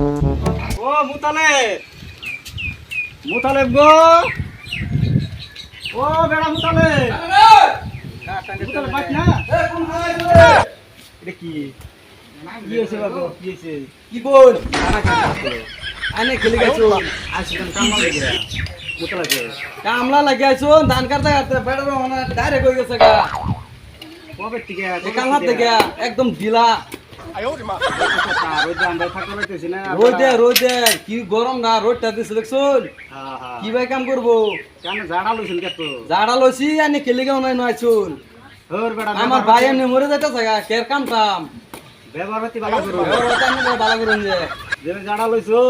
ও মুতালেব, মুতালেব গো, ও বেড়া মুতালেব, মুতালেব বাস না? এটা কি কি হয়েছে বাবু, কি হয়েছে? কি বল আনে খেলে গেছো আসি কামলা লেগে মুতালেব কামলা লাগে আইছো ধান কাটতে কাটতে বেড়া মানে ডাইরেক্ট হয়ে গেছে গা কবে থেকে কামলা থেকে একদম ঢিলা রোদে আমরা থাকতে লাগতেছি না। রোদে কি গরম না রোদটা দিছে দেখছুন হ্যাঁ হ্যাঁ, কি ভাই কাম করবো কেন জাড়া লইছেন কত? জাড়া লইছি আনি খেলে গেও নাই নয়ছুন হর বেড়া আমার ভাই এমনি মরে যাইতেছে গা কের কামতাম ব্যবহারতি ভালো করো, ভালো করুন যে যে জাড়া লইছো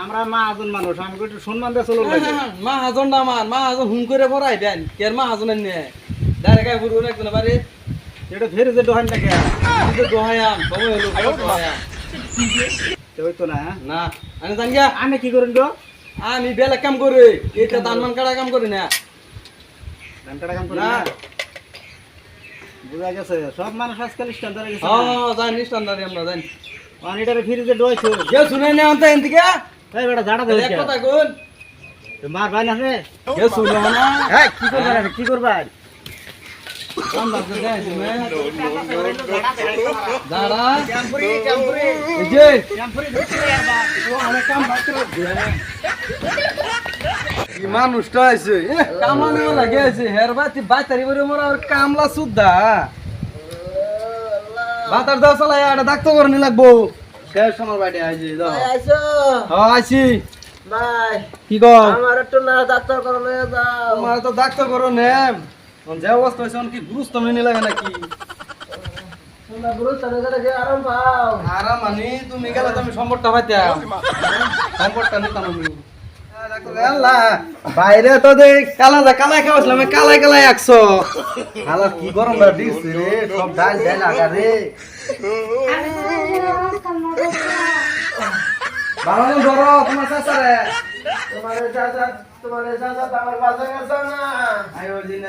আমরা মা আজন মানুষ, আমি একটু সম্মান দিয়ে চলো লাগে। মা হাজন না আমার মা হাজন হুম করে পড়াই দেন কের মা হাজনের নিয়ে ডাইরেক্ট আই বুড়ো একজন বাড়ি এটা ফের যে দোহান লাগে দোহায়াম সময় হলো দোহায়াম ওই তো না। হ্যাঁ? না আমি জান গিয়া আমি কি করেন গো? আমি বেলা কাম করি এটা ধান মান কাটা কাম করি না ধান কাটা কাম করেন না। না? বুঝা গেছে সব মানুষ আজকাল স্ট্যান্ডার্ড গেছে। হ্যাঁ জানি স্ট্যান্ডার্ড আমরা জানি পানিটারে ফ্রিজে ডোয়াইছো। কে শুনে না আনতে এদিকে এই বেটা জাড়া দে এক কথা কোন মার ভাই না রে। কে শুনে না এই কি করবা রে, কি করবা? কাম লাগতে দেয় তুমি দাঁড়া টেম্পুরি টেম্পুরি এই যে টেম্পুরি ধরতে যাবা। ও অনেক কাম বাকি আছে কি মানুষটা আছে কামানো লাগে আছে হেরবাতি বাইতারি বরে মোরা আর কামলা সুদ্ধা বাতার দাও চালাই এটা ডাক্তার করে নি লাগবো শেষ আমার বাইরে আইজি দাও আইছো হ্যাঁ আইছি ভাই কি গো আমার একটু না ডাক্তার করে লয়ে যাও তোমার তো ডাক্তার করো নেম যে অবস্থা হয়েছে কি গুরুত্ব মেনে লাগে নাকি তোমরা গুরু চলে গেলে যে আরাম পাও আরাম মানে তুমি গেলে তুমি সম্পদটা পাইতাম সম্পদটা নিতাম আমি বাইরে তো দেখ কালাই খাওয়াছিলাম কালাই কালাই একশো হালা কি গরম দিচ্ছে রে সব ডাল ডাল আগা রে ভালো ধরো তোমার চাষা রে তোমার চাচা আমার বাসা গেছে না আয়ো দিন